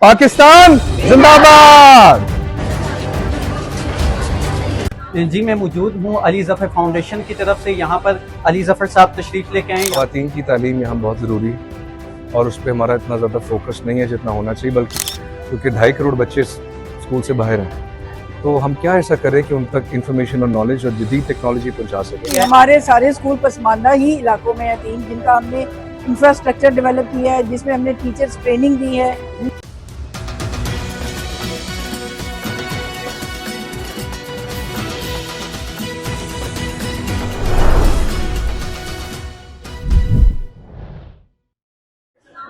पाकिस्तान जिंदाबाद। जी मैं मौजूद हूँ अली ज़फ़र फाउंडेशन की तरफ से। यहाँ पर अली ज़फ़र साहब तशरीफ़ लेके आए। ख़वातीन की तालीम यहाँ बहुत ज़रूरी और उस पर हमारा इतना ज़्यादा फोकस नहीं है जितना होना चाहिए, बल्कि क्योंकि 2.5 करोड़ बच्चे स्कूल से बाहर हैं, तो हम क्या ऐसा करें कि उन तक इंफॉर्मेशन और नॉलेज और जदीद टेक्नोलॉजी पहुँचा सकें। हमारे सारे स्कूल पसमानदा ही इलाकों में हैं 3, जिनका हमने इंफ्रास्ट्रक्चर डेवलप किया है, जिसमें हमने टीचर्स ट्रेनिंग दी है।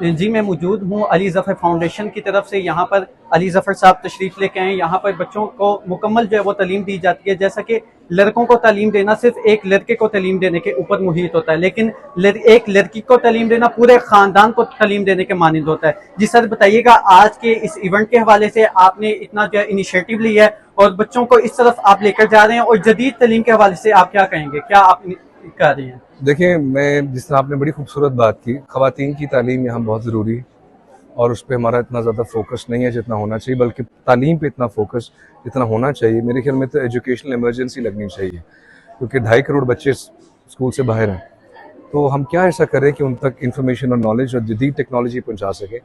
जी मैं मौजूद हूँ अली ज़फ़र फाउंडेशन की तरफ से। यहाँ पर अली ज़फ़र साहब तशरीफ़ लेके आए। यहाँ पर बच्चों को मुकम्मल जो है वो तालीम दी जाती है। जैसा कि लड़कों को तालीम देना सिर्फ एक लड़के को तालीम देने के ऊपर मुहित होता है, लेकिन एक लड़की को तालीम देना पूरे ख़ानदान को तालीम देने के मानंद होता है। जी सर बताइएगा, आज के इस इवेंट के हवाले से आपने इतना जो है इनिशिएटिव लिया है और बच्चों को इस तरफ आप लेकर जा रहे हैं, और जदीद तालीम के हवाले से आप क्या कहेंगे, क्या आप कर रहे हैं? देखिए, मैं जिस तरह आपने बड़ी खूबसूरत बात की, ख़वातीन की तालीम यहाँ बहुत ज़रूरी और उस पर हमारा इतना ज़्यादा फोकस नहीं है जितना होना चाहिए, बल्कि तालीम पे इतना फोकस जितना होना चाहिए। मेरे ख्याल में तो एजुकेशनल इमरजेंसी लगनी चाहिए, क्योंकि 2.5 करोड़ बच्चे स्कूल से बाहर हैं, तो हम क्या ऐसा करें कि उन तक इंफॉर्मेशन और नॉलेज और जदीद टेक्नोलॉजी पहुँचा सकें।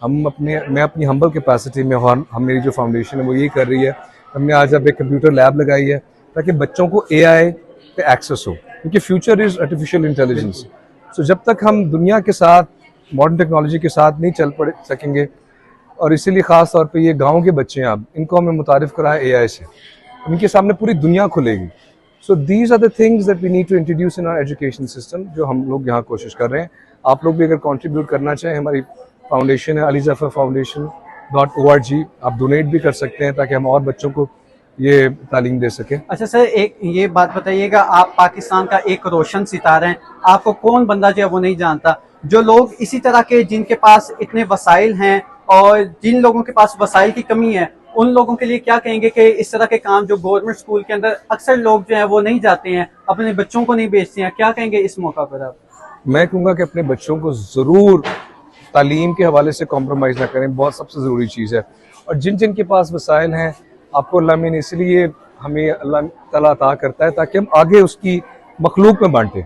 मैं अपनी हम्बल कैपेसिटी में, और हम मेरी जो फाउंडेशन है वो ये कर रही है, हमने आज अब एक कंप्यूटर लैब लगाई है ताकि बच्चों को AI पे एक्सेस हो, क्योंकि फ्यूचर इज़ आर्टिफिशियल इंटेलिजेंस। सो जब तक हम दुनिया के साथ मॉडर्न टेक्नोलॉजी के साथ नहीं चल पड़ सकेंगे, और इसीलिए ख़ास तौर पे ये गांव के बच्चे हैं, अब इनको हमें मुतारिफ कराएं AI से, उनके सामने पूरी दुनिया खुलेगी। So these are the things that we need to introduce in our education system, जो हम लोग यहाँ कोशिश कर रहे हैं। आप लोग भी अगर कंट्रीब्यूट करना चाहें, हमारी फाउंडेशन है alizaffarfoundation.org, आप डोनेट भी कर सकते हैं ताकि हम और बच्चों को ये तालीम दे सकें। अच्छा सर, एक ये बात बताइएगा, आप पाकिस्तान का एक रोशन सितारा हैं, आपको कौन बंदा जो है वो नहीं जानता। जो लोग इसी तरह के, जिनके पास इतने वसाइल हैं और जिन लोगों के पास वसाइल की कमी है, उन लोगों के लिए क्या कहेंगे कि इस तरह के काम जो गवर्नमेंट स्कूल के अंदर अक्सर लोग जो है वो नहीं जाते हैं, अपने बच्चों को नहीं भेजते हैं, क्या कहेंगे इस मौका पर आप? मैं कहूँगा कि अपने बच्चों को ज़रूर तालीम के हवाले से कॉम्प्रोमाइज़ ना करें, बहुत सबसे ज़रूरी चीज़ है। और जिन जिन के पास वसाइल हैं, आपको अल्लाह में इसलिए हमें अल्लाह ताला अता करता है ताकि हम आगे उसकी मखलूक में बांटें।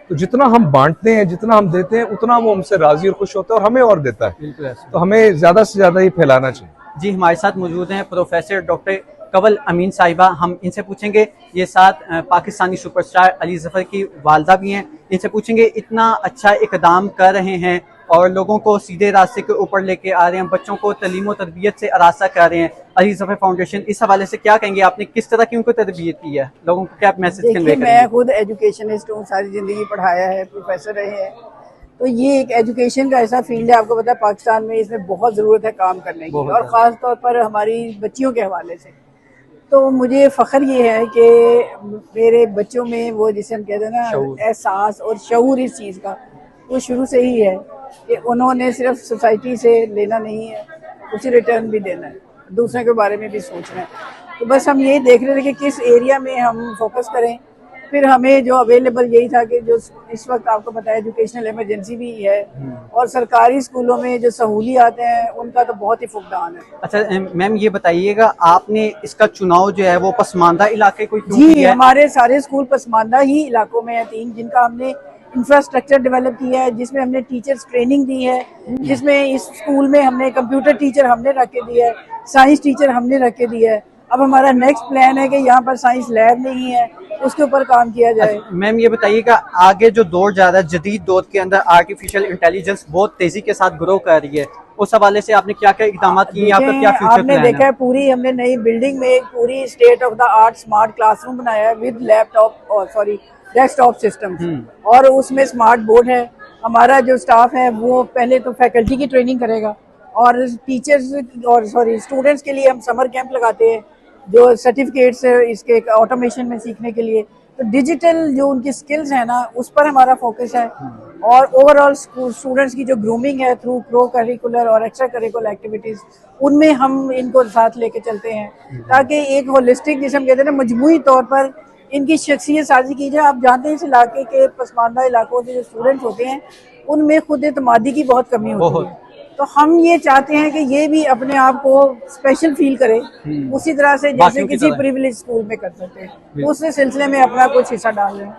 तो जितना हम बांटते हैं, जितना हम देते हैं, उतना वो हमसे राज़ी और खुश होता है और हमें और देता है। तो हमें ज़्यादा से ज़्यादा ये फैलाना चाहिए। जी हमारे साथ मौजूद हैं प्रोफेसर डॉक्टर कवल अमीन साहिबा। हम इनसे पूछेंगे, ये साथ पाकिस्तानी सुपरस्टार अली ज़फ़र की वालदा भी हैं, इनसे पूछेंगे इतना अच्छा इक़दाम कर रहे हैं और लोगों को सीधे रास्ते के ऊपर लेके आ रहे हैं, बच्चों को तालीम और तरबियत से आरास्ता कर रहे हैं। अली ज़फ़र फाउंडेशन, इस हवाले से क्या कहेंगे, आपने किस तरह की उनको तरबियत की है, लोगों को क्या मैसेज कन्वे करेंगे? मैं खुद एजुकेशनिस्ट हूँ, सारी ज़िंदगी पढ़ाया है, प्रोफेसर रहे हैं, तो ये एक एजुकेशन का ऐसा फील्ड है, आपको पता है पाकिस्तान में इसमें बहुत ज़रूरत है काम करने की, और ख़ास तौर पर हमारी बच्चियों के हवाले से। तो मुझे फ़ख्र ये है कि मेरे बच्चों में वो, जिसे हम कहते हैं ना, एहसास और शऊर इस चीज़ का, वो शुरू से ही है कि उन्होंने सिर्फ सोसाइटी से लेना नहीं है, उसे रिटर्न भी देना है, दूसरे के बारे में भी सोचना है। तो बस हम यही देख रहे थे कि किस एरिया में हम फोकस करें। फिर हमें जो अवेलेबल यही था कि जो इस वक्त आपको पता है एजुकेशनल इमरजेंसी भी है, और सरकारी स्कूलों में जो सहूलियात हैं उनका तो बहुत ही फुकदान है। अच्छा मैम ये बताइएगा, आपने इसका चुनाव जो है वो पसमानदा इलाके को क्यों जी किया है? हमारे सारे स्कूल पसमानदा ही इलाकों में हैं 3, जिनका हमने इंफ्रास्ट्रक्चर डेवलप किया है, जिसमें हमने टीचर्स ट्रेनिंग दी है, जिसमें इस स्कूल में हमने कंप्यूटर टीचर हमने रख के दिया है, साइंस टीचर हमने रख के दिया है। अब हमारा नेक्स्ट प्लान है कि यहाँ पर साइंस लैब नहीं है, उसके ऊपर काम किया जाए। मैम ये बताइएगा, आगे जो दौर जा रहा है, जदीद दौर के अंदर आर्टिफिशियल इंटेलिजेंस बहुत तेजी के साथ ग्रो कर रही है, उस हवाले से आपने क्या क्या इकदाम किए, यहाँ पर क्या फ्यूचर आपने देखा है, पूरी हमने नई बिल्डिंग में एक पूरी state of the art smart classroom बनाया है विद लैपटॉप और डेस्कटॉप सिस्टम, और उसमें स्मार्ट बोर्ड है। हमारा जो स्टाफ है वो पहले तो फैकल्टी की ट्रेनिंग करेगा, और टीचर्स और स्टूडेंट्स के लिए हम समर कैंप लगाते हैं, जो सर्टिफिकेट्स इसके ऑटोमेशन में सीखने के लिए। तो डिजिटल जो उनकी स्किल्स है ना, उस पर हमारा फोकस है, और ओवरऑल स्टूडेंट्स की जो ग्रूमिंग है थ्रू प्रो करिकुलर और एक्स्ट्रा करिकुलर एक्टिविटीज़, उनमें हम इनको साथ लेके चलते हैं, ताकि एक होलिस्टिक, जिसे हम कहते हैं ना, मजमूई तौर पर इनकी शख्सियत साजी की जाए। आप जानते हैं इस इलाके के पसमानदा इलाकों के जो स्टूडेंट्स होते हैं, उनमें खुद एतमादी की बहुत कमी होती है, तो हम ये चाहते हैं कि ये भी अपने आप को स्पेशल फील करे, उसी तरह से जैसे बाकियों की किसी तरह। प्रिविलेज स्कूल में कर सकते हैं, तो उस सिलसिले में अपना कुछ हिस्सा डाल रहे हैं।